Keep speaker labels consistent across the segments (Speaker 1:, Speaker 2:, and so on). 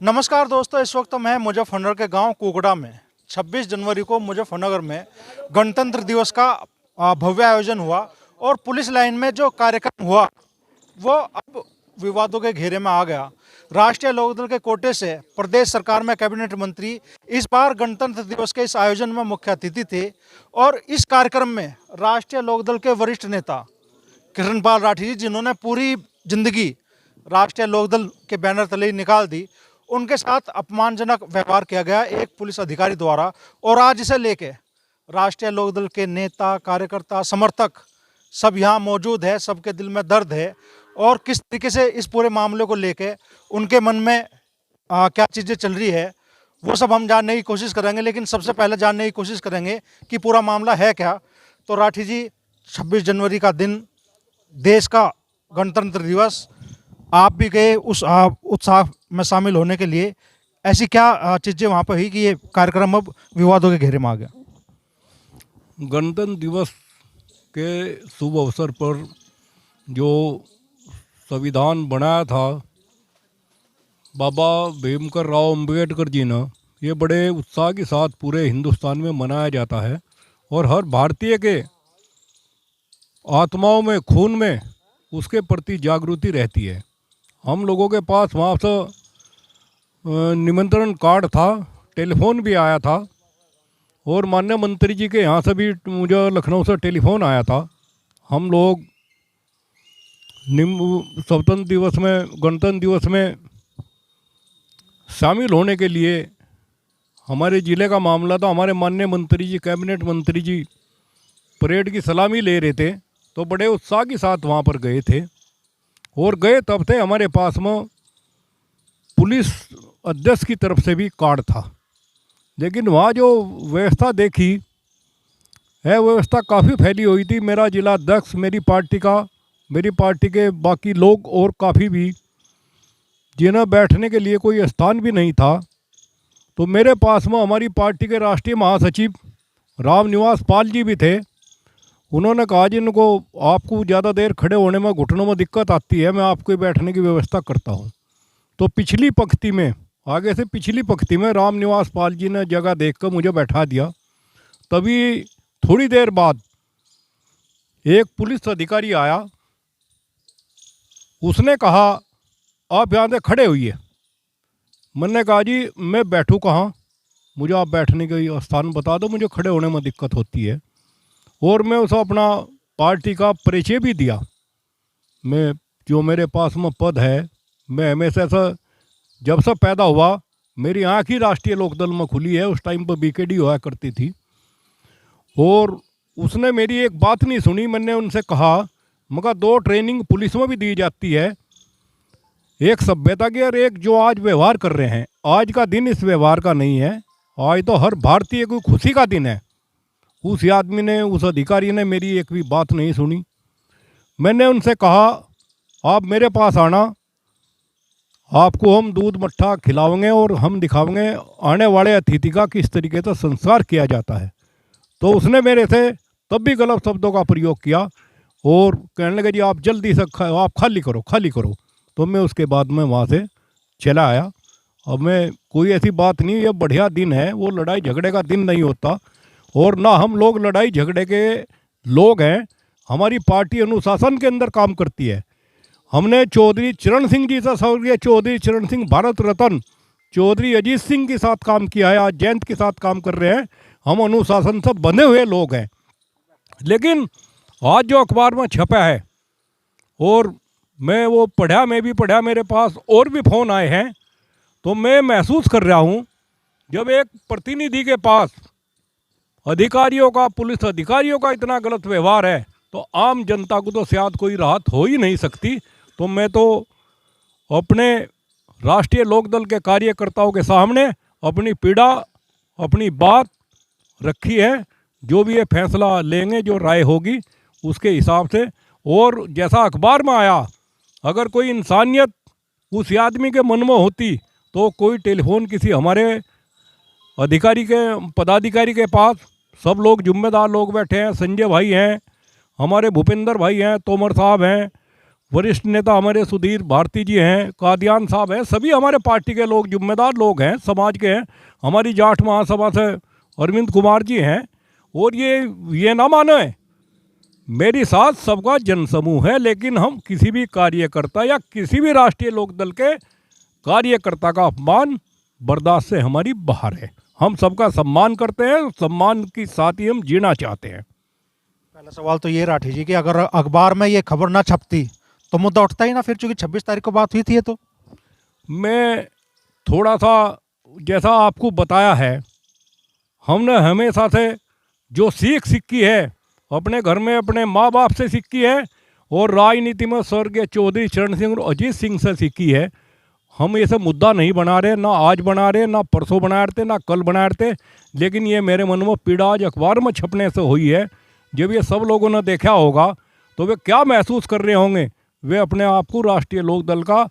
Speaker 1: नमस्कार दोस्तों, इस वक्त मैं मुजफ्फरनगर के गांव कुकड़ा में 26 जनवरी को मुजफ्फरनगर में गणतंत्र दिवस का भव्य आयोजन हुआ और पुलिस लाइन में जो कार्यक्रम हुआ वो अब विवादों के घेरे में आ गया। राष्ट्रीय लोकदल के कोटे से प्रदेश सरकार में कैबिनेट मंत्री इस बार गणतंत्र दिवस के इस आयोजन में मुख्य अतिथि थे और इस कार्यक्रम में राष्ट्रीय लोकदल के वरिष्ठ नेता कृष्णपाल राठी जी, जिन्होंने पूरी जिंदगी राष्ट्रीय लोकदल के बैनर तले ही निकाल दी, उनके साथ अपमानजनक व्यवहार किया गया एक पुलिस अधिकारी द्वारा। और आज इसे लेके राष्ट्रीय लोकदल के नेता, कार्यकर्ता, समर्थक सब यहाँ मौजूद है, सबके दिल में दर्द है और किस तरीके से इस पूरे मामले को लेके उनके मन में क्या चीज़ें चल रही है वो सब हम जानने की कोशिश करेंगे। लेकिन सबसे पहले जानने की कोशिश करेंगे कि पूरा मामला है क्या। तो राठी जी, 26 जनवरी का दिन, देश का गणतंत्र दिवस, आप भी गए उस उत्साह में शामिल होने के लिए, ऐसी क्या चीज़ें वहाँ पर हुई कि ये कार्यक्रम अब विवादों के घेरे में आ गया?
Speaker 2: गणतंत्र दिवस के शुभ अवसर पर जो संविधान बनाया था बाबा भीमकर राव अम्बेडकर जी ने, ये बड़े उत्साह के साथ पूरे हिंदुस्तान में मनाया जाता है और हर भारतीय के आत्माओं में, खून में उसके प्रति जागृति रहती है। हम लोगों के पास वहाँ से निमंत्रण कार्ड था, टेलीफोन भी आया था और माननीय मंत्री जी के यहाँ से भी मुझे लखनऊ से टेलीफोन आया था। हम लोग स्वतंत्र दिवस में, गणतंत्र दिवस में शामिल होने के लिए, हमारे ज़िले का मामला था, हमारे माननीय मंत्री जी, कैबिनेट मंत्री जी परेड की सलामी ले रहे थे, तो बड़े उत्साह के साथ वहाँ पर गए थे। और गए तब थे हमारे पास में पुलिस अध्यक्ष की तरफ से भी कार्ड था, लेकिन वहाँ जो व्यवस्था देखी है, व्यवस्था काफ़ी फैली हुई थी। मेरा जिला अध्यक्ष, मेरी पार्टी के बाकी लोग और काफ़ी भी, जिन्हें बैठने के लिए कोई स्थान भी नहीं था। तो मेरे पास में हमारी पार्टी के राष्ट्रीय महासचिव रामनिवास पाल जी भी थे। उन्होंने कहा जिनको आपको ज़्यादा देर खड़े होने में, घुटनों में दिक्कत आती है, मैं आपको बैठने की व्यवस्था करता हूँ। तो पिछली पंक्ति में, आगे से पिछली पंक्ति में रामनिवास पाल जी ने जगह देखकर मुझे बैठा दिया। तभी थोड़ी देर बाद एक पुलिस अधिकारी आया, उसने कहा आप यहाँ से खड़े होइए। मैंने कहा जी मैं बैठूँ कहाँ, मुझे आप बैठने का स्थान बता दो, मुझे खड़े होने में दिक्कत होती है। और मैं उसे अपना पार्टी का परिचय भी दिया। मैं, जो मेरे पास में पद है, मैं हमेशा से, जब से पैदा हुआ मेरी आँख ही राष्ट्रीय लोकदल में खुली है। उस टाइम पर बीकेडी हुआ करती थी। और उसने मेरी एक बात नहीं सुनी। मैंने उनसे कहा, मगर 2 ट्रेनिंग पुलिस में भी दी जाती है, एक सभ्यता की और एक जो आज व्यवहार कर रहे हैं। आज का दिन इस व्यवहार का नहीं है, आज तो हर भारतीय को खुशी का दिन है। उस आदमी ने, उस अधिकारी ने मेरी एक भी बात नहीं सुनी। मैंने उनसे कहा आप मेरे पास आना, आपको हम दूध मट्ठा खिलाएंगे और हम दिखाएंगे आने वाले अतिथि का किस तरीके से संस्कार किया जाता है। तो उसने मेरे से तब भी गलत शब्दों का प्रयोग किया और कहने लगे जी आप जल्दी से आप खाली करो। तो मैं उसके बाद में वहाँ से चला आया। अब मैं, कोई ऐसी बात नहीं, ये बढ़िया दिन है, वो लड़ाई झगड़े का दिन नहीं होता और ना हम लोग लड़ाई झगड़े के लोग हैं। हमारी पार्टी अनुशासन के अंदर काम करती है। हमने चौधरी चरण सिंह जी से, स्वर्गीय चौधरी चरण सिंह, भारत रत्न चौधरी अजीत सिंह के साथ काम किया है, आज जयंत के साथ काम कर रहे हैं। हम अनुशासन से बने हुए लोग हैं। लेकिन आज जो अखबार में छपा है और मैं वो पढ़ा, मैं भी पढ़ा, मेरे पास और भी फ़ोन आए हैं, तो मैं महसूस कर रहा हूँ जब एक प्रतिनिधि के पास अधिकारियों का, पुलिस अधिकारियों का इतना गलत व्यवहार है, तो आम जनता को तो शायद कोई राहत हो ही नहीं सकती। तो मैं तो अपने राष्ट्रीय लोकदल के कार्यकर्ताओं के सामने अपनी पीड़ा, अपनी बात रखी है। जो भी ये फैसला लेंगे, जो राय होगी उसके हिसाब से। और जैसा अखबार में आया, अगर कोई इंसानियत उस आदमी के मन में होती तो कोई टेलीफोन किसी हमारे अधिकारी के, पदाधिकारी के पास, सब लोग जिम्मेदार लोग बैठे हैं, संजय भाई हैं, हमारे भूपेंद्र भाई हैं, तोमर साहब हैं, वरिष्ठ नेता हमारे सुधीर भारती जी हैं, कादियान साहब हैं, सभी हमारे पार्टी के लोग जिम्मेदार लोग हैं, समाज के हैं। हमारी जाट महासभा से अरविंद कुमार जी हैं। और ये ना मानो है, मेरी साथ सबका जनसमूह है, लेकिन हम किसी भी कार्यकर्ता या किसी भी राष्ट्रीय लोकदल के कार्यकर्ता का अपमान बर्दाश्त से हमारी बाहर है। हम सबका सम्मान करते हैं, सम्मान के साथ ही हम जीना चाहते हैं।
Speaker 1: पहला सवाल तो ये राठी जी कि अगर अखबार में ये खबर ना छपती तो मुद्दा उठता ही ना फिर, चूंकि 26 तारीख को बात हुई थी ये तो।
Speaker 2: मैं थोड़ा सा जैसा आपको बताया है, हमने हमेशा से जो सीखी है अपने घर में अपने माँ बाप से सीखी है, और राजनीति में स्वर्गीय चौधरी चरण सिंह और अजीत सिंह से सीखी है। हम ऐसे मुद्दा नहीं बना रहे, ना आज बना रहे, ना परसों बना रहे थे, ना कल बना रहे थे, लेकिन ये मेरे मन में पीड़ा आज अखबार में छपने से हुई है। जब ये सब लोगों ने देखा होगा तो वे क्या महसूस कर रहे होंगे। वे अपने आप को राष्ट्रीय लोकदल का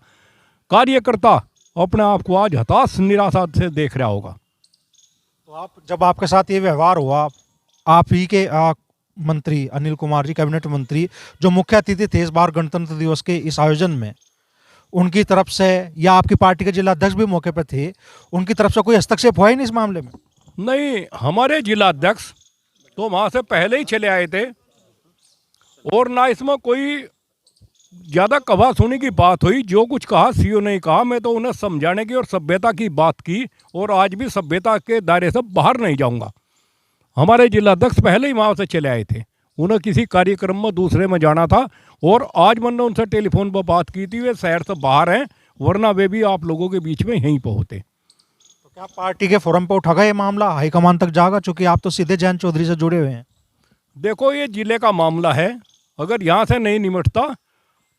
Speaker 2: कार्यकर्ता अपने आप को आज हताश निराशा से देख रहा होगा।
Speaker 1: तो आप, जब आपके साथ ये व्यवहार हुआ, आप ही के मंत्री अनिल कुमार जी, कैबिनेट मंत्री, जो मुख्य अतिथि थे इस बार गणतंत्र दिवस के इस आयोजन में, उनकी तरफ से या आपकी पार्टी के जिला अध्यक्ष भी मौके पर थे, उनकी तरफ से कोई हस्तक्षेप हुआ ही नहीं इस मामले में?
Speaker 2: नहीं, हमारे जिला अध्यक्ष तो वहाँ से पहले ही चले आए थे, और ना इसमें कोई ज़्यादा कहा सुनी की बात हुई। जो कुछ कहा सीओ ने कहा, मैं तो उन्हें समझाने की और सभ्यता की बात की, और आज भी सभ्यता के दायरे से बाहर नहीं जाऊंगा। हमारे जिला अध्यक्ष पहले ही वहाँ से चले आए थे, उन्हें किसी कार्यक्रम में दूसरे में जाना था, और आज मैंने उनसे टेलीफोन पर बात की थी। वे शहर से बाहर हैं, वरना वे भी आप लोगों के बीच में यहीं पर होते।
Speaker 1: तो क्या पार्टी के फोरम पर उठागा ये मामला, हाईकमान तक जाएगा, चूंकि आप तो सीधे जयंत चौधरी से जुड़े हुए हैं?
Speaker 2: देखो, ये जिले का मामला है, अगर यहाँ से नहीं निमटता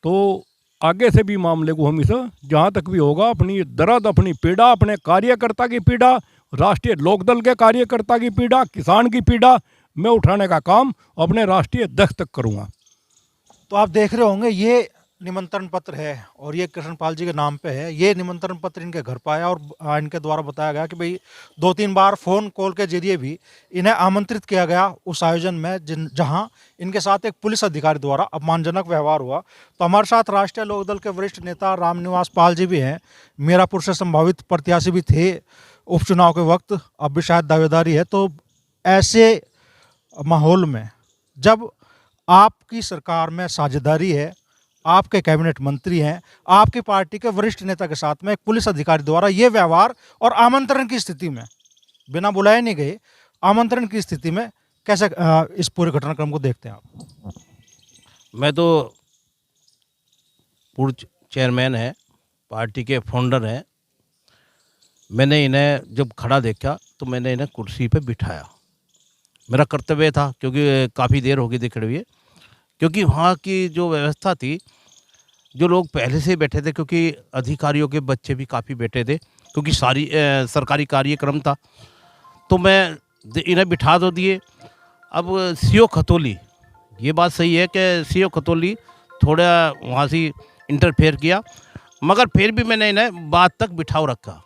Speaker 2: तो आगे से भी मामले को हम इसे जहाँ तक भी होगा, अपनी दर्द, अपनी पीड़ा, अपने कार्यकर्ता की पीड़ा, राष्ट्रीय लोकदल के कार्यकर्ता की पीड़ा, किसान की पीड़ा, मैं उठाने का काम अपने राष्ट्रीय अध्यक्ष तक करूँगा।
Speaker 1: तो आप देख रहे होंगे ये निमंत्रण पत्र है, और ये कृष्णपाल जी के नाम पे है। ये निमंत्रण पत्र इनके घर पर आया, और इनके द्वारा बताया गया कि भाई 2-3 बार फ़ोन कॉल के जरिए भी इन्हें आमंत्रित किया गया उस आयोजन में जहां इनके साथ एक पुलिस अधिकारी द्वारा अपमानजनक व्यवहार हुआ। तो हमारे साथ राष्ट्रीय लोकदल के वरिष्ठ नेता रामनिवास पाल जी भी हैं, मीरापुर से संभावित प्रत्याशी भी थे उपचुनाव के वक्त, अब भी शायद दावेदारी है। तो ऐसे माहौल में जब आपकी सरकार में साझेदारी है, आपके कैबिनेट मंत्री हैं, आपकी पार्टी के वरिष्ठ नेता के साथ में एक पुलिस अधिकारी द्वारा ये व्यवहार, और आमंत्रण की स्थिति में, बिना बुलाए नहीं गए, आमंत्रण की स्थिति में, कैसे इस पूरे घटनाक्रम को देखते हैं आप?
Speaker 3: मैं तो पूर्व चेयरमैन है, पार्टी के फाउंडर हैं। मैंने इन्हें जब खड़ा देखा तो मैंने इन्हें कुर्सी पे बिठाया। मेरा कर्तव्य था, क्योंकि काफ़ी देर हो गई थी खड़े हुए, क्योंकि वहाँ की जो व्यवस्था थी, जो लोग पहले से बैठे थे, क्योंकि अधिकारियों के बच्चे भी काफ़ी बैठे थे, क्योंकि सरकारी कार्यक्रम था, तो मैं इन्हें बिठा तो दिए। अब सीओ खतौली, ये बात सही है कि सीओ खतौली थोड़ा वहाँ से इंटरफेयर किया, मगर फिर भी मैंने इन्हें बात तक बिठाओ रखा।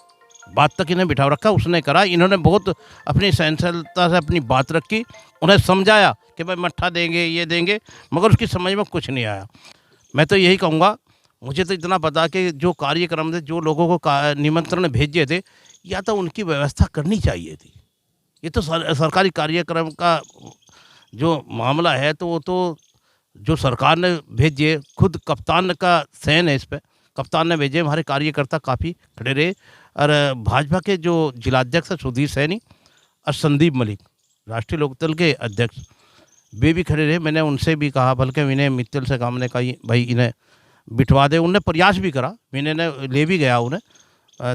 Speaker 3: उसने करा, इन्होंने बहुत अपनी सहनशीलता से अपनी बात रखी, उन्हें समझाया कि भाई मट्ठा देंगे, ये देंगे, मगर उसकी समझ में कुछ नहीं आया। मैं तो यही कहूँगा, मुझे तो इतना पता कि जो कार्यक्रम थे, जो लोगों को निमंत्रण भेजे थे, या तो उनकी व्यवस्था करनी चाहिए थी। ये तो सरकारी कार्यक्रम का जो मामला है, तो वो तो जो सरकार ने भेजे, खुद कप्तान का सहन है इस पर, कप्तान ने भेजे। हमारे कार्यकर्ता काफ़ी खड़े रहे, और भाजपा के जो जिलाध्यक्ष सुधीर सैनी और संदीप मलिक, राष्ट्रीय लोकदल के अध्यक्ष, वे भी खड़े रहे। मैंने उनसे भी कहा, बल्कि विनय मित्तल से कहा, मैंने कहा भाई इन्हें बिठवा दे। उनने प्रयास भी करा, विनय ने ले भी गया उन्हें,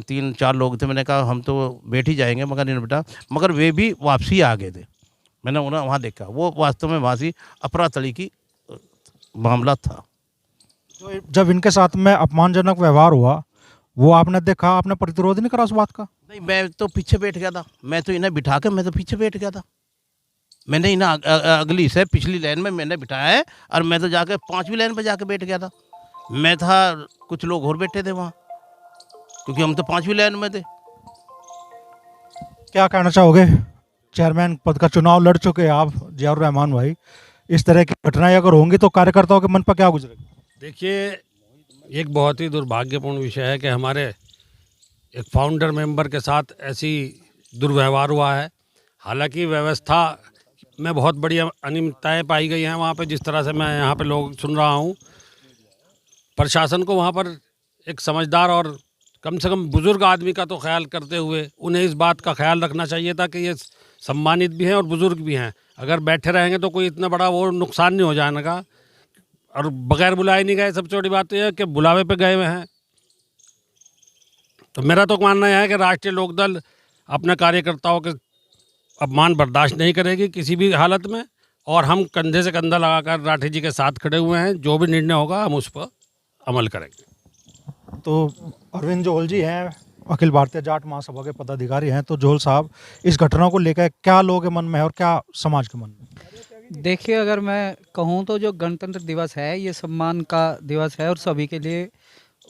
Speaker 3: 3-4 लोग थे। मैंने कहा हम तो बैठ ही जाएंगे, मगर इन्हें बिठा, मगर वे भी वापसी आ गए थे। मैंने उन्हें वहाँ देखा, वो वास्तव में वहाँ से अपरा तली की मामला था।
Speaker 1: तो जब इनके साथ में अपमानजनक व्यवहार हुआ, वो आपने देखा, आपने प्रतिरोध नहीं करा उस बात का?
Speaker 3: नहीं, मैं तो पीछे बैठ गया था। मैं तो इन्हें बिठा के मैं तो पीछे बैठ गया था। मैंने इन्हें अगली से पिछली लाइन में मैंने बिठाया है, और मैं तो जाके 5वीं लाइन पर जाके बैठ गया था। मैं था, कुछ लोग और बैठे थे वहाँ, क्योंकि हम तो 5वीं लाइन में थे।
Speaker 1: क्या कहना चाहोगे? चेयरमैन पद का चुनाव लड़ चुके हैं आप, जियाउर रहमान भाई, इस तरह की घटनाएं अगर होंगी तो कार्यकर्ताओं के मन पर क्या गुजरेगा?
Speaker 4: देखिए, एक बहुत ही दुर्भाग्यपूर्ण विषय है कि हमारे एक फाउंडर मेंबर के साथ ऐसी दुर्व्यवहार हुआ है। हालांकि व्यवस्था में बहुत बड़ी अनियमितताएं पाई गई हैं वहाँ पे, जिस तरह से मैं यहाँ पे लोग सुन रहा हूँ। प्रशासन को वहाँ पर एक समझदार और कम से कम बुजुर्ग आदमी का तो ख्याल करते हुए उन्हें इस बात का ख्याल रखना चाहिए था कि ये सम्मानित भी हैं और बुजुर्ग भी हैं। अगर बैठे रहेंगे तो कोई इतना बड़ा वो नुकसान नहीं हो जाएगा। और बगैर बुलाए नहीं गए, सबसे बड़ी बात तो यह है कि बुलावे पे गए हुए हैं। तो मेरा तो मानना यह है कि राष्ट्रीय लोकदल अपने कार्यकर्ताओं के अपमान बर्दाश्त नहीं करेगी किसी भी हालत में, और हम कंधे से कंधा लगाकर राठी जी के साथ खड़े हुए हैं। जो भी निर्णय होगा हम उस पर अमल करेंगे।
Speaker 1: तो अरविंद जोहल जी हैं, अखिल भारतीय जाट महासभा के पदाधिकारी हैं। तो जोहल साहब, इस घटना को लेकर क्या लोगों के मन में है और क्या समाज के मन में?
Speaker 5: देखिए, अगर मैं कहूँ तो जो गणतंत्र दिवस है ये सम्मान का दिवस है और सभी के लिए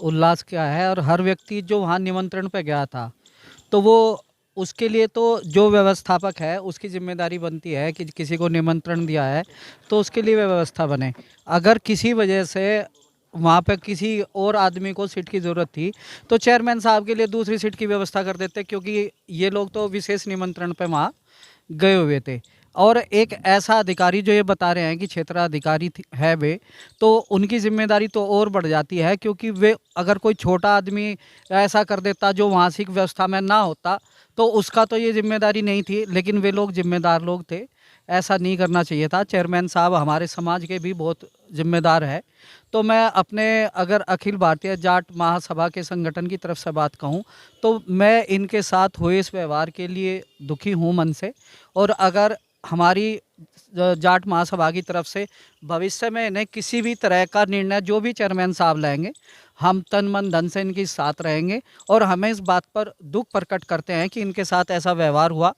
Speaker 5: उल्लास का है। और हर व्यक्ति जो वहाँ निमंत्रण पे गया था तो वो उसके लिए तो जो व्यवस्थापक है उसकी जिम्मेदारी बनती है कि किसी को निमंत्रण दिया है तो उसके लिए व्यवस्था बने। अगर किसी वजह से वहाँ पे किसी और आदमी को सीट की ज़रूरत थी तो चेयरमैन साहब के लिए दूसरी सीट की व्यवस्था कर देते, क्योंकि ये लोग तो विशेष निमंत्रण पे वहाँ गए हुए थे। और एक ऐसा अधिकारी जो ये बता रहे हैं कि क्षेत्राधिकारी है वे, तो उनकी जिम्मेदारी तो और बढ़ जाती है, क्योंकि वे अगर कोई छोटा आदमी ऐसा कर देता जो मानसिक व्यवस्था में ना होता तो उसका तो ये जिम्मेदारी नहीं थी, लेकिन वे लोग जिम्मेदार लोग थे। ऐसा नहीं करना चाहिए था। चेयरमैन साहब हमारे समाज के भी बहुत जिम्मेदार है। तो मैं अपने अगर अखिल भारतीय जाट महासभा के संगठन की तरफ से बात कहूँ तो मैं इनके साथ हुए इस व्यवहार के लिए दुखी हूँ मन से। और अगर हमारी जाट महासभा की तरफ से भविष्य में इन्हें किसी भी तरह का निर्णय जो भी चेयरमैन साहब लेंगे, हम तन मन धन से इनके साथ रहेंगे। और हमें इस बात पर दुख प्रकट करते हैं कि इनके साथ ऐसा व्यवहार हुआ।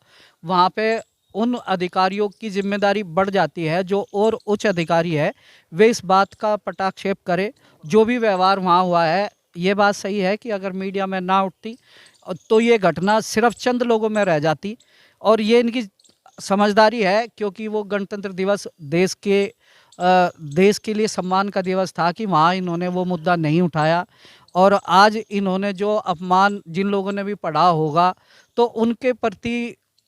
Speaker 5: वहाँ पे उन अधिकारियों की जिम्मेदारी बढ़ जाती है जो और उच्च अधिकारी है, वे इस बात का पटाक्षेप करें। जो भी व्यवहार वहाँ हुआ है, ये बात सही है कि अगर मीडिया में ना उठती तो ये घटना सिर्फ चंद लोगों में रह जाती। और ये इनकी समझदारी है, क्योंकि वो गणतंत्र दिवस देश के लिए सम्मान का दिवस था कि वहाँ इन्होंने वो मुद्दा नहीं उठाया। और आज इन्होंने जो अपमान जिन लोगों ने भी पढ़ा होगा तो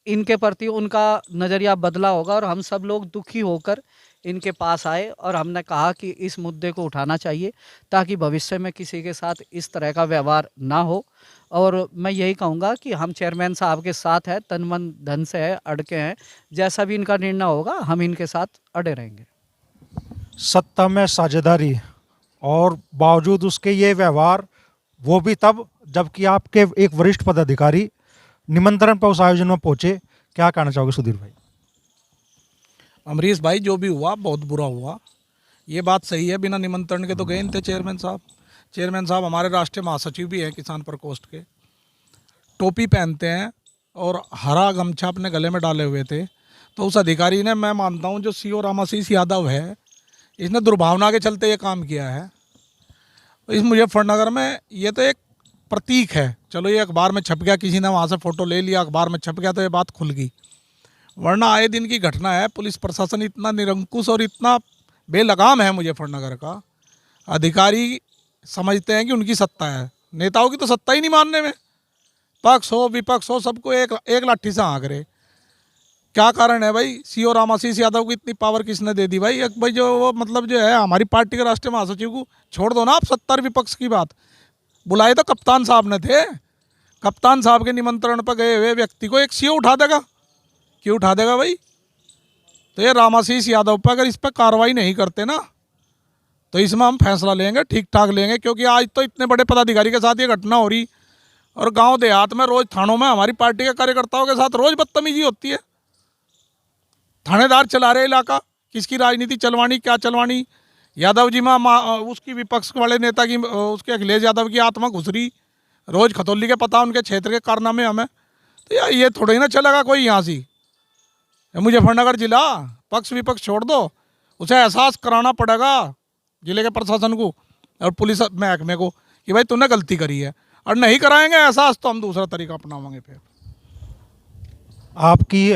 Speaker 5: इनके प्रति उनका नज़रिया बदला होगा। और हम सब लोग दुखी होकर इनके पास आए और हमने कहा कि इस मुद्दे को उठाना चाहिए ताकि भविष्य में किसी के साथ इस तरह का व्यवहार ना हो। और मैं यही कहूँगा कि हम चेयरमैन साहब के साथ हैं, तन मन धन से है, अड़के हैं। जैसा भी इनका निर्णय होगा हम इनके साथ अड़े रहेंगे।
Speaker 1: सत्ता में साझेदारी और बावजूद उसके ये व्यवहार, वो भी तब जबकि आपके एक वरिष्ठ पदाधिकारी निमंत्रण पर उस आयोजन में पहुंचे। क्या कहना चाहोगे सुधीर भाई?
Speaker 6: अमरीश भाई, जो भी हुआ बहुत बुरा हुआ। ये बात सही है, बिना निमंत्रण के तो गए नहीं थे चेयरमैन साहब। चेयरमैन साहब हमारे राष्ट्रीय महासचिव भी हैं किसान प्रकोष्ठ के, टोपी पहनते हैं और हरा गमछा अपने गले में डाले हुए थे। तो उस अधिकारी ने, मैं मानता हूँ जो सीओ रामाशीष यादव है, इसने दुर्भावना के चलते ये काम किया है। इस मुजफ्फरनगर में ये तो एक प्रतीक है। चलो ये अखबार में छप गया, किसी ने वहाँ से फ़ोटो ले लिया, अखबार में छप गया तो ये बात खुल गई, वरना आए दिन की घटना है। पुलिस प्रशासन इतना निरंकुश और इतना बेलगाम है मुजफ्फरनगर का। अधिकारी समझते हैं कि उनकी सत्ता है, नेताओं की तो सत्ता ही नहीं मानने में। पक्ष हो विपक्ष हो, सबको एक लाठी से हाँक रहे। क्या कारण है भाई? सीओ रामाशीष यादव को इतनी पावर किसने दे दी भाई? एक भाई जो वो मतलब जो है हमारी पार्टी के राष्ट्रीय महासचिव को छोड़ दो ना आप, सत्ता विपक्ष की बात। बुलाए तो कप्तान साहब ने थे। कप्तान साहब के निमंत्रण पर गए हुए व्यक्ति को एक सीओ उठा देगा? क्यों उठा देगा भाई? तो ये रामाशीष यादव पर अगर इस पर कार्रवाई नहीं करते ना तो इसमें हम फैसला लेंगे, ठीक ठाक लेंगे। क्योंकि आज तो इतने बड़े पदाधिकारी के साथ ये घटना हो रही, और गांव देहात में रोज थानों में हमारी पार्टी के कार्यकर्ताओं के साथ रोज बदतमीजी होती है। थानेदार चला रहे इलाका, किसकी राजनीति चलवानी, क्या चलवानी। यादव जी में उसकी विपक्ष वाले नेता की, उसके अखिलेश यादव की आत्मा घुस रही, रोज खतौली के पता उनके क्षेत्र के कारनामे हमें। तो यार ये थोड़ा ही ना चलेगा कोई यहाँ से। मुजफ्फरनगर जिला पक्ष विपक्ष छोड़ दो, उसे एहसास कराना पड़ेगा जिले के प्रशासन को और पुलिस महकमे को कि भाई तूने गलती करी है। और नहीं कराएंगे एहसास तो हम दूसरा तरीका अपनावांगे। फिर
Speaker 1: आपकी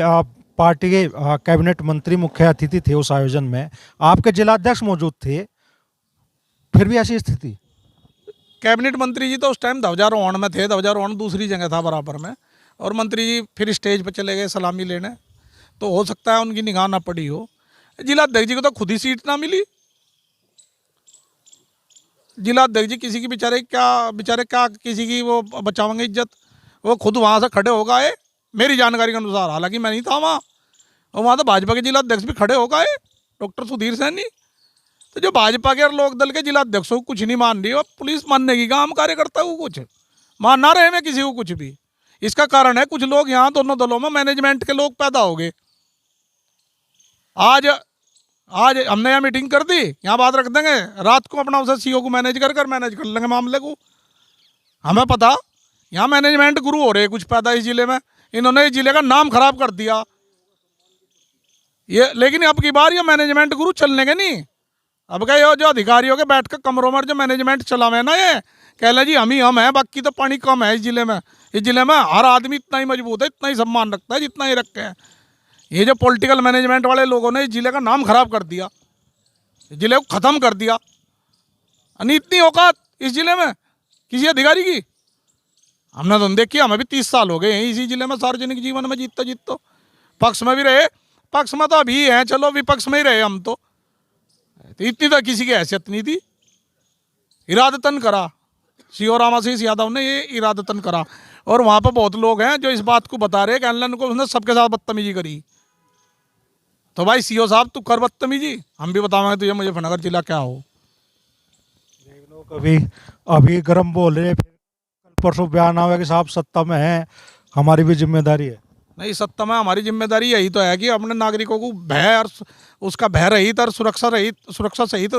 Speaker 1: पार्टी के कैबिनेट मंत्री मुख्य अतिथि थे उस आयोजन में, आपके जिलाध्यक्ष मौजूद थे। फिर भी ऐसी स्थिति।
Speaker 6: कैबिनेट मंत्री जी तो उस टाइम ध्वजारोहण में थे, ध्वजारोहण दूसरी जगह था बराबर में, और मंत्री जी फिर स्टेज पर चले गए सलामी लेने। तो हो सकता है उनकी निगाह ना पड़ी हो। जिलाध्यक्ष जी को तो खुद ही सीट ना मिली। जिलाध्यक्ष जी किसी की बेचारे क्या किसी की वो बचावेंगे इज्जत। वो खुद वहाँ से खड़े हो गए मेरी जानकारी के अनुसार, हालांकि मैं नहीं था वहाँ, और वहाँ तो भाजपा के जिलाध्यक्ष भी खड़े हो गए, डॉक्टर सुधीर सैनी। तो जो भाजपा के और लोकदल के जिलाध्यक्षों को कुछ नहीं मान रही, और पुलिस मानने की काम कार्यकर्ता को कुछ मान ना रहे मैं किसी को कुछ भी। इसका कारण है कुछ लोग यहाँ दोनों दलों में मैनेजमेंट के लोग पैदा हो गए। आज हमने यहाँ मीटिंग कर दी, यहाँ बात रख देंगे, रात को अपना उसे सीओ को मैनेज कर लेंगे मामले को। हमें पता यहाँ मैनेजमेंट गुरु हो रहे कुछ पैदा इस जिले में। इन्होंने इस जिले का नाम खराब कर दिया ये। लेकिन अब की बार ये मैनेजमेंट गुरु चलने के नहीं। अब क्या ये जो अधिकारियों के बैठ कर कमरों में जो मैनेजमेंट चला हुआ है ना, ये कह ले जी हम ही हम हैं, बाकी तो पानी कम है इस जिले में। इस जिले में हर आदमी इतना ही मजबूत है, इतना ही सम्मान रखता है जितना ही रखते हैं। ये जो पॉलिटिकल मैनेजमेंट वाले लोगों ने इस जिले का नाम खराब कर दिया, इस जिले को ख़त्म कर दिया। नहीं इतनी औकात इस जिले में किसी अधिकारी की हमने तो देखी। हमें भी 30 साल हो गए हैं इसी जिले में सार्वजनिक जीवन में जीतते पक्ष में भी रहे, पक्ष में तो अभी हैं, चलो विपक्ष में ही रहे हम तो इतनी तो किसी की हैसियत नहीं थी। इरादतन करा सीओ रामाशीष यादव ने, ये इरादतन करा। और वहाँ पर बहुत लोग हैं जो इस बात को बता रहे हैं कि एलन को उसने सबके साथ बदतमीजी करी। तो भाई सीओ साहब तू कर बदतमीजी, हम भी बताएंगे तुझे मुजफ्फरनगर जिला क्या हो।
Speaker 1: कभी अभी गर्म बोल रहे हैं, फिर कल परसों बयान आवे कि साहब सत्ता में है, हमारी भी जिम्मेदारी है।
Speaker 6: नहीं, सत्ता में हमारी जिम्मेदारी यही तो है कि अपने नागरिकों को भय और उसका भय रहित और सुरक्षा सहित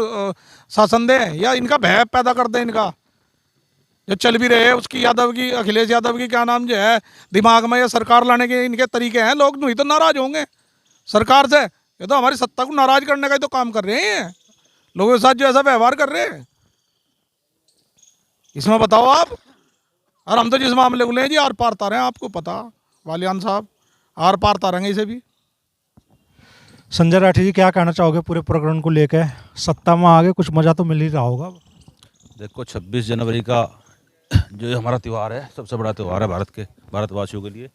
Speaker 6: शासन दे, या इनका भय पैदा कर दे। इनका जो चल भी रहे हैं उसकी अखिलेश यादव की क्या नाम जो है दिमाग में, ये सरकार लाने के इनके तरीके हैं, लोग नहीं तो नाराज होंगे सरकार से। ये तो हमारी सत्ता को नाराज करने का ही तो काम कर रहे हैं, लोगों के साथ जो ऐसा व्यवहार कर रहे हैं। इसमें बताओ आप। और हम तो जिस मामले को लें जी आर पार तारे हैं, आपको पता वालियान साहब, आर पार तारेंगे इसे भी।
Speaker 1: संजय राठी जी क्या कहना चाहोगे पूरे प्रकरण को लेकर? सत्ता में आगे कुछ मजा तो मिल ही रहा होगा।
Speaker 3: देखो 26 जनवरी का जो हमारा त्यौहार है, सबसे बड़ा त्यौहार है भारतवासियों के लिए।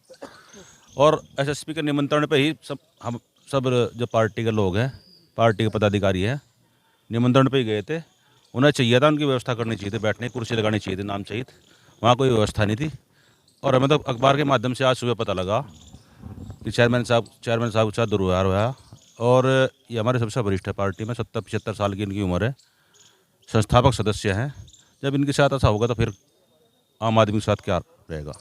Speaker 3: और एसएसपी के निमंत्रण पे ही हम सब जो पार्टी के लोग हैं, पार्टी के पदाधिकारी हैं, निमंत्रण पे ही गए थे। उन्हें चाहिए था, उनकी व्यवस्था करनी चाहिए थी, बैठने की कुर्सी लगानी चाहिए थी, नाम चाहिए था। वहाँ कोई व्यवस्था नहीं थी। और हमें तो अखबार के माध्यम से आज सुबह पता लगा कि चेयरमैन साहब के साथ दुर्व्यवहार हुआ। और ये हमारे सबसे वरिष्ठ है पार्टी में, 70-75 साल की इनकी उम्र है, संस्थापक सदस्य हैं। जब इनके साथ ऐसा होगा तो फिर आम आदमी के साथ क्या रहेगा।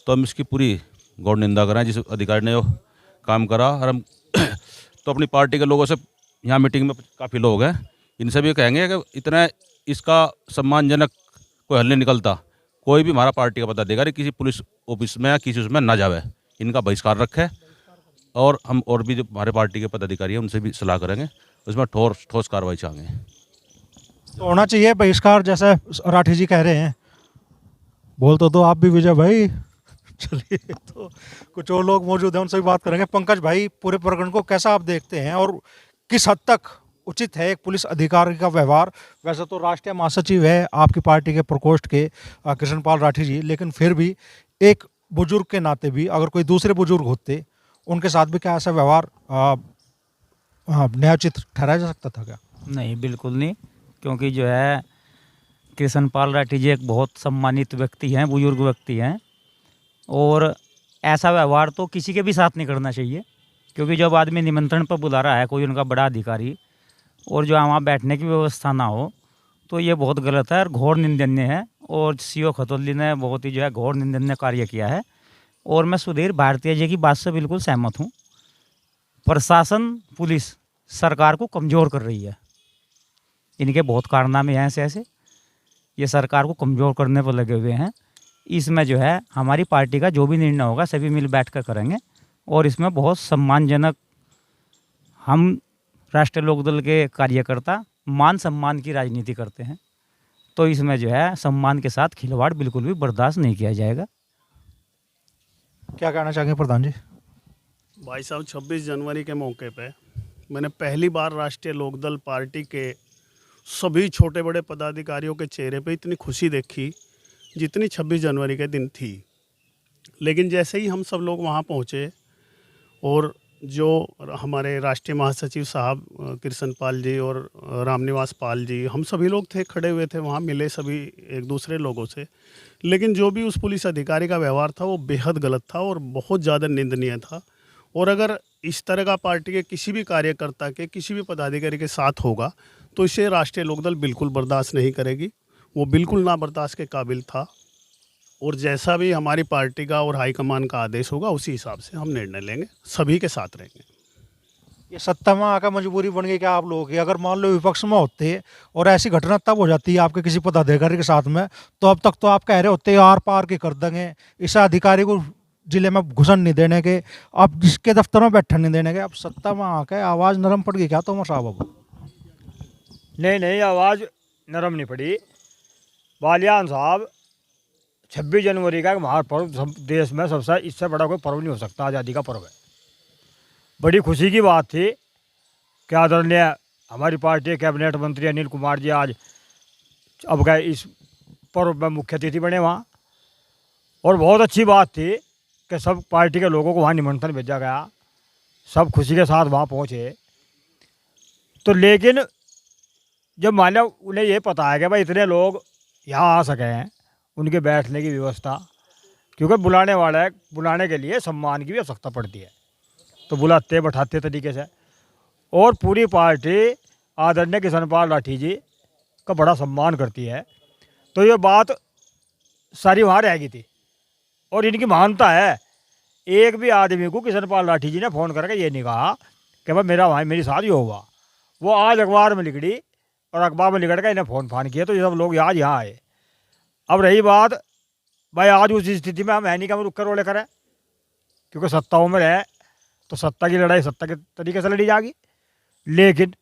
Speaker 3: तो हम इसकी पूरी गौर निंदा करें जिस अधिकारी ने जो काम करा। और हम तो अपनी पार्टी के लोगों से, यहाँ मीटिंग में काफ़ी लोग हैं, इनसे भी कहेंगे कि इतना इसका सम्मानजनक कोई हल नहीं निकलता, कोई भी हमारा पार्टी का पदाधिकारी किसी पुलिस ऑफिस में या किसी उसमें ना जावे, इनका बहिष्कार रखे। और हम और भी जो हमारे पार्टी के पदाधिकारी हैं उनसे भी सलाह करेंगे, उसमें ठोस कार्रवाई चाहेंगे।
Speaker 1: तो होना चाहिए बहिष्कार जैसे राठी जी कह रहे हैं। बोल तो दो आप भी विजय भाई। चलिए, तो कुछ और लोग मौजूद हैं, उनसे भी बात करेंगे। पंकज भाई, पूरे प्रकरण को कैसा आप देखते हैं और किस हद तक उचित है एक पुलिस अधिकारी का व्यवहार? वैसे तो राष्ट्रीय महासचिव है आपकी पार्टी के प्रकोष्ठ के कृष्णपाल राठी जी, लेकिन फिर भी एक बुजुर्ग के नाते भी अगर कोई दूसरे बुजुर्ग होते उनके साथ भी क्या ऐसा व्यवहार न्यायोचित ठहराया जा सकता था क्या?
Speaker 7: नहीं, बिल्कुल नहीं, क्योंकि जो है कृष्णपाल राठी जी एक बहुत सम्मानित व्यक्ति हैं, बुजुर्ग व्यक्ति हैं। और ऐसा व्यवहार तो किसी के भी साथ नहीं करना चाहिए, क्योंकि जब आदमी निमंत्रण पर बुला रहा है कोई उनका बड़ा अधिकारी, और जो वहाँ बैठने की व्यवस्था ना हो, तो ये बहुत गलत है और घोर निंदनीय है। और सीओ खतौली ने बहुत ही जो है घोर निंदनीय कार्य किया है। और मैं सुधीर भारतीय जी की बात से बिल्कुल सहमत हूँ। प्रशासन, पुलिस सरकार को कमज़ोर कर रही है। इनके बहुत कारनामे हैं ऐसे, ये सरकार को कमज़ोर करने पर लगे हुए हैं। इसमें जो है हमारी पार्टी का जो भी निर्णय होगा सभी मिल बैठ कर करेंगे। और इसमें बहुत सम्मानजनक, हम राष्ट्रीय लोकदल के कार्यकर्ता मान सम्मान की राजनीति करते हैं, तो इसमें जो है सम्मान के साथ खिलवाड़ बिल्कुल भी बर्दाश्त नहीं किया जाएगा।
Speaker 1: क्या कहना चाहेंगे प्रधान जी?
Speaker 8: भाई साहब, 26 जनवरी के मौके पे मैंने पहली बार राष्ट्रीय लोकदल पार्टी के सभी छोटे बड़े पदाधिकारियों के चेहरे पे इतनी खुशी देखी जितनी 26 जनवरी के दिन थी। लेकिन जैसे ही हम सब लोग वहाँ पहुँचे और जो हमारे राष्ट्रीय महासचिव साहब कृष्ण पाल जी और रामनिवास पाल जी, हम सभी लोग थे, खड़े हुए थे वहाँ, मिले सभी एक दूसरे लोगों से। लेकिन जो भी उस पुलिस अधिकारी का व्यवहार था वो बेहद गलत था और बहुत ज़्यादा निंदनीय था। और अगर इस तरह का पार्टी के किसी भी कार्यकर्ता के, किसी भी पदाधिकारी के साथ होगा तो इसे राष्ट्रीय लोकदल बिल्कुल बर्दाश्त नहीं करेगी। वो बिल्कुल ना बर्दाश्त के काबिल था और जैसा भी हमारी पार्टी का और हाईकमान का आदेश होगा उसी हिसाब से हम निर्णय लेंगे, सभी के साथ रहेंगे।
Speaker 1: ये सत्ता में आकर मजबूरी बन गई क्या आप लोगों की? अगर मान लो विपक्ष में होते और ऐसी घटना तब हो जाती है आपके किसी पदाधिकारी के साथ में, तो अब तक तो आप कह रहे होते आर पार के कर देंगे, इस अधिकारी को जिले में घुसन नहीं देने के, आप जिसके दफ्तर में बैठन नहीं देने के। अब सत्ता में आकर आवाज़ नरम पड़ गई क्या तोमर साहब? अब
Speaker 9: नहीं, आवाज़ नरम नहीं पड़ी। बालियान साहब, 26 जनवरी का एक महापर्व देश में सबसे इससे बड़ा कोई पर्व नहीं हो सकता, आज़ादी का पर्व है। बड़ी खुशी की बात थी कि आदरणीय हमारी पार्टी के कैबिनेट मंत्री अनिल कुमार जी आज अब गए इस पर्व में मुख्य अतिथि बने वहाँ। और बहुत अच्छी बात थी कि सब पार्टी के लोगों को वहाँ निमंत्रण भेजा गया, सब खुशी के साथ वहाँ पहुँचे। तो लेकिन जब मान लो उन्हें ये पता है कि भाई इतने लोग यहाँ आ सके हैं, उनके बैठने की व्यवस्था, क्योंकि बुलाने के लिए सम्मान की भी आवश्यकता पड़ती है, तो बुलाते बैठाते तरीके से। और पूरी पार्टी आदरणीय कृष्णपाल राठी जी का बड़ा सम्मान करती है, तो ये बात सारी वहाँ रह गई थी। और इनकी महानता है, एक भी आदमी को कृष्णपाल राठी जी ने फ़ोन करके ये नहीं कहा कि भाई मेरा भाई मेरी शादी होगा। वो आज अखबार में लिखड़ी और अखबार में लिखड़ के इन्हें फ़ोन फान किया, तो ये सब लोग आज यहाँ आए। अब रही बात भाई, आज उस स्थिति में हम है नहीं कि हम रुक कर रोले करें, क्योंकि सत्ताओं में रहे तो सत्ता की लड़ाई सत्ता के तरीके से लड़ी जाएगी। लेकिन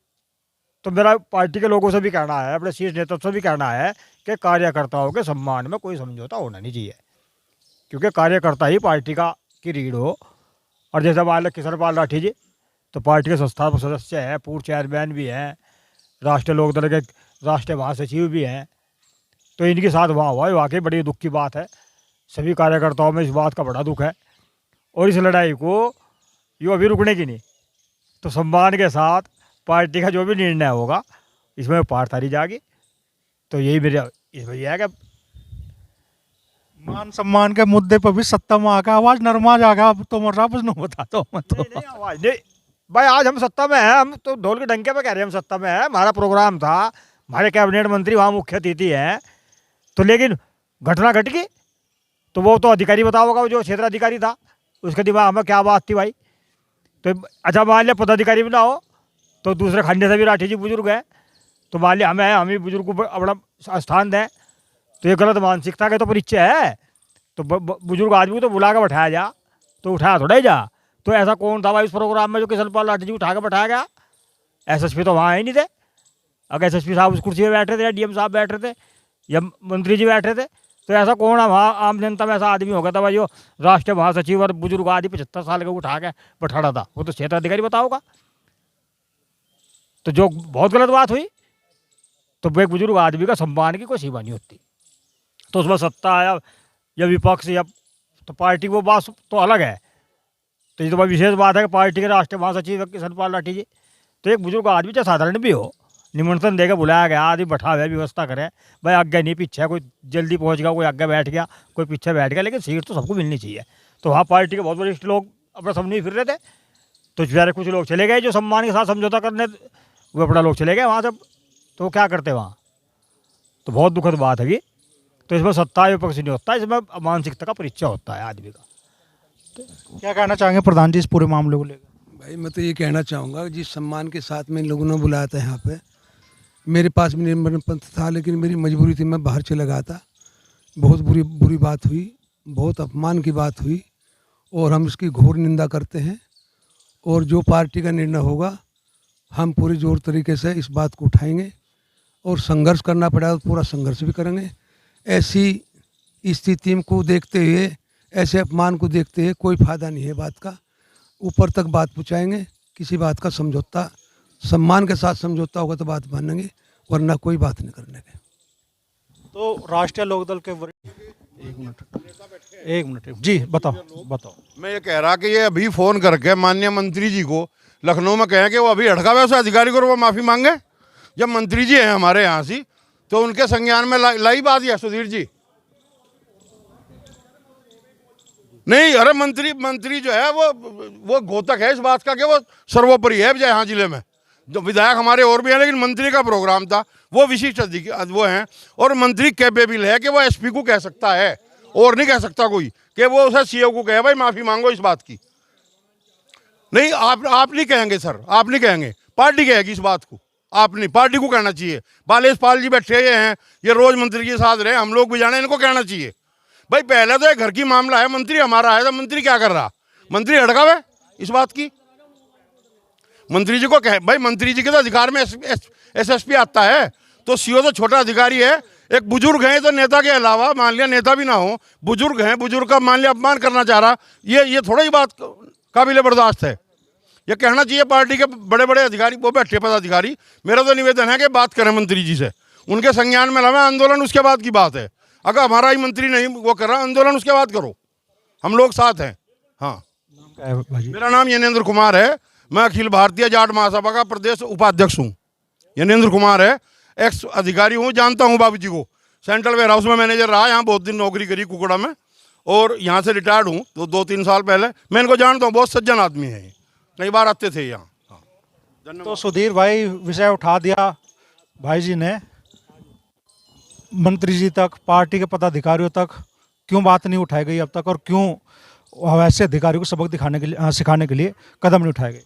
Speaker 9: तो मेरा पार्टी के लोगों से भी कहना है, अपने शीर्ष नेतृत्व से भी कहना है कि कार्यकर्ताओं के सम्मान में कोई समझौता होना नहीं चाहिए, क्योंकि कार्यकर्ता ही पार्टी की रीढ़ हो। और जैसे मान लो कृष्णपाल राठी जी तो पार्टी के संस्थापक सदस्य हैं, पूर्व चेयरमैन भी हैं, राष्ट्रीय लोकदल के राष्ट्रीय महासचिव भी हैं, तो इनके साथ वहाँ हुआ, वाकई बड़ी दुख की बात है। सभी कार्यकर्ताओं में इस बात का बड़ा दुख है और इस लड़ाई को यूँ अभी रुकने की नहीं, तो सम्मान के साथ पार्टी का जो भी निर्णय होगा इसमें पार तारी जाएगी। तो यही मेरे इसमें यह है कि
Speaker 1: मान सम्मान के मुद्दे पर भी सत्ता में आकर आवाज़ नरमा जाएगा। अब तोमर साहब उसने बताता हूँ मैं तो।
Speaker 9: नहीं आवाज़ नहीं भाई, आज हम सत्ता में हैं, हम तो ढोल के डंके पे कह रहे हैं हम सत्ता में हैं। हमारा प्रोग्राम था, हमारे कैबिनेट मंत्री वहाँ मुख्य अतिथि हैं, तो लेकिन घटना घट गई तो वो तो अधिकारी बताओगा, जो क्षेत्र अधिकारी था उसके दिमाग में क्या बात थी भाई। तो अच्छा मान लिया पदाधिकारी भी ना हो तो दूसरे खंडे से भी राठी जी बुजुर्ग है, तो मान लिया हम ही बुजुर्ग को अपना स्थान दें, तो ये गलत मानसिकता के तो परिचय है। तो बुजुर्ग आदमी को तो बुला के बैठाया जा, तो उठाया थोड़ा ही जा। तो ऐसा कौन था भाई इस प्रोग्राम में जो कृष्णपाल राठी जी उठा के बैठाया गया? एसएसपी तो वहाँ ही नहीं थे। अगर एसएसपी साहब उस कुर्सी में बैठ रहे थे या डीएम साहब बैठ रहे थे या मंत्री जी बैठ रहे थे, तो ऐसा कौन है वहाँ आम जनता में ऐसा आदमी होगा था भाई जो राष्ट्रीय महासचिव और बुजुर्ग आदमी 75 साल के उठा के बैठा रहा था? वो तो क्षेत्र अधिकारी बताओगा। तो जो बहुत गलत बात हुई, तो एक बुजुर्ग आदमी का सम्मान की कोई सीमा नहीं होती। तो उसमें सत्ता आया या विपक्ष या तो पार्टी, वो बात तो अलग है। तो ये तो भाई विशेष बात है कि पार्टी के राष्ट्रीय महासचिव कृष्णपाल राठी जी, तो एक बुजुर्ग आदमी चाहे साधारण भी हो, निमंत्रण देकर बुलाया गया, आदमी बैठा हुआ व्यवस्था करे भाई, आगे नहीं पीछे, कोई जल्दी पहुंच गया, कोई आगे बैठ गया, कोई पीछे बैठ गया, लेकिन सीट तो सबको मिलनी चाहिए। तो वहाँ पार्टी के बहुत वरिष्ठ लोग अपना सामने फिर रहे थे, तो बेचारे कुछ लोग चले गए जो सम्मान के साथ समझौता करने, वो अपना लोग चले गए वहाँ से, तो वो क्या करते वहाँ? तो बहुत दुखद बात है। तो इसमें सत्ता विपक्ष नहीं होता, इसमें मानसिकता का परिचय होता है आदमी का।
Speaker 1: क्या कहना चाहेंगे प्रधान जी इस पूरे मामले को लेकर?
Speaker 10: भाई मैं तो ये कहना चाहूँगा, जिस सम्मान के साथ में इन लोगों ने बुलाया था यहाँ पे, मेरे पास भी निमंत्रण पत्र था, लेकिन मेरी मजबूरी थी, मैं बाहर चला गया था। बहुत बुरी बात हुई, बहुत अपमान की बात हुई और हम इसकी घोर निंदा करते हैं। और जो पार्टी का निर्णय होगा हम पूरे जोर तरीके से इस बात को उठाएंगे और संघर्ष करना पड़ेगा तो पूरा संघर्ष भी करेंगे। ऐसी स्थिति को देखते हुए, ऐसे अपमान को देखते हुए कोई फ़ायदा नहीं है बात का। ऊपर तक बात पहुँचाएंगे, किसी बात का समझौता, सम्मान के साथ समझौता होगा तो बात मानेंगे, वरना कोई बात नहीं करने के।
Speaker 1: तो राष्ट्रीय लोकदल के एक मिनट जी बताओ।
Speaker 11: मैं ये कह रहा कि ये अभी फ़ोन करके माननीय मंत्री जी को लखनऊ में कहें कि वो अभी हड़का हुआ उस अधिकारी को वो माफ़ी मांगे। जब मंत्री जी हैं हमारे यहाँ से तो उनके संज्ञान में लाई बात है सुधीर जी। नहीं, अरे मंत्री जो है वो घोतक है इस बात का कि वो सर्वोपरि है यहाँ जिले में। जो विधायक हमारे और भी हैं, लेकिन मंत्री का प्रोग्राम था, वो विशिष्ट वो हैं। और मंत्री कैपेबल है कि वो एसपी को कह सकता है, और नहीं कह सकता कोई कि वो उसे सीओ को कहे भाई माफ़ी मांगो इस बात की। नहीं, आप नहीं कहेंगे सर, आप नहीं कहेंगे, पार्टी कहेगी इस बात को। आप नहीं, पार्टी को कहना चाहिए। बालेश पाल जी बैठे हुए हैं, ये रोज मंत्री के साथ रहे, हम लोग भी जाने, इनको कहना चाहिए भाई पहले तो ये घर की मामला है, मंत्री हमारा है, तो मंत्री क्या कर रहा? मंत्री हड़का हुआ इस बात की। मंत्री जी को कहे भाई, मंत्री जी के तो अधिकार में एसएसपी आता है, तो सीओ तो छोटा अधिकारी है। एक बुजुर्ग है, तो नेता के अलावा मान लिया नेता भी ना हो, बुजुर्ग हैं, बुजुर्ग का मान लिया अपमान करना चाह रहा, ये थोड़ा ही बात काबिल बर्दाश्त है। ये कहना चाहिए पार्टी के बड़े बड़े अधिकारी, वो बैठे पदाधिकारी। मेरा तो निवेदन है कि बात करें मंत्री जी से, उनके संज्ञान में लावे। आंदोलन उसके बाद की बात है। अगर हमारा ही मंत्री नहीं वो कर रहा, आंदोलन उसके बाद करो, हम लोग साथ हैं। हाँ, मेरा नाम यनेंद्र कुमार है, मैं अखिल भारतीय जाट महासभा का प्रदेश उपाध्यक्ष हूँ। यनेंद्र कुमार है, एक्स अधिकारी हूँ, जानता हूँ बाबू जी को। सेंट्रल वेयर हाउस में मैनेजर रहा, यहाँ बहुत दिन नौकरी करी कुकड़ा में, और यहाँ से रिटायर्ड हूँ तो 2-3 साल पहले। मैं इनको जानता हूँ, बहुत सज्जन आदमी है, कई बार आते थे यहाँ। हाँ।
Speaker 1: तो सुधीर भाई विषय उठा दिया भाई जी ने, मंत्री जी तक, पार्टी के पदाधिकारियों तक क्यों बात नहीं उठाई गई अब तक, और क्यों वैसे अधिकारियों को सबक सिखाने के लिए कदम नहीं उठाए गए?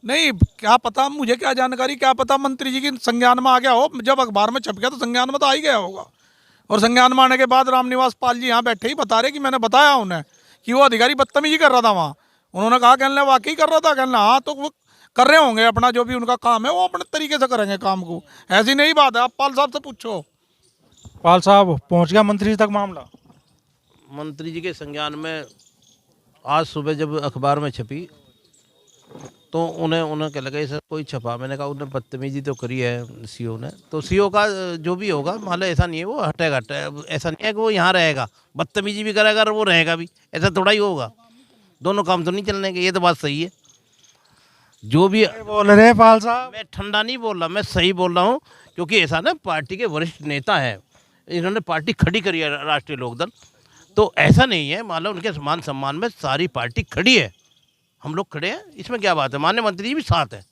Speaker 6: नहीं, क्या पता, मुझे क्या जानकारी, क्या पता मंत्री जी की संज्ञान में आ गया हो। जब अखबार में छप गया तो संज्ञान में तो आ ही गया होगा। और संज्ञान में आने के बाद रामनिवास पाल जी यहाँ बैठे ही बता रहे कि मैंने बताया उन्हें कि वो अधिकारी बदतमीजी कर रहा था वहाँ। उन्होंने कहा कहने वाकई कर रहा था, कहना हाँ, तो वो कर रहे होंगे अपना जो भी उनका काम है, वो अपने तरीके से करेंगे काम को। ऐसी नहीं बात है, आप पाल साहब से पूछो।
Speaker 1: पाल साहब, पहुँच गया मंत्री जी तक मामला?
Speaker 3: मंत्री जी के संज्ञान में आज सुबह जब अखबार में छपी तो उन्हें क्या लगा सर कोई छपा। मैंने कहा उन्हें बदतमीजी तो करी है सीओ ने, तो सीओ का जो भी होगा मान लो, ऐसा नहीं है वो हटेगा, ऐसा नहीं है कि वो यहाँ रहेगा, बदतमीजी भी करेगा और वो रहेगा भी, ऐसा थोड़ा ही होगा। दोनों काम तो नहीं चलने के, ये तो बात सही है। जो भी
Speaker 1: बोल रहे हैं पाल साहब,
Speaker 3: मैं ठंडा नहीं बोल रहा, मैं सही बोल रहा हूँ। क्योंकि ऐसा ना, पार्टी के वरिष्ठ नेता है, इन्होंने पार्टी खड़ी करी है राष्ट्रीय लोकदल, तो ऐसा नहीं है, मान लो उनके मान सम्मान में सारी पार्टी खड़ी है, हम लोग खड़े हैं, इसमें क्या बात है। माननीय मंत्री जी भी साथ हैं,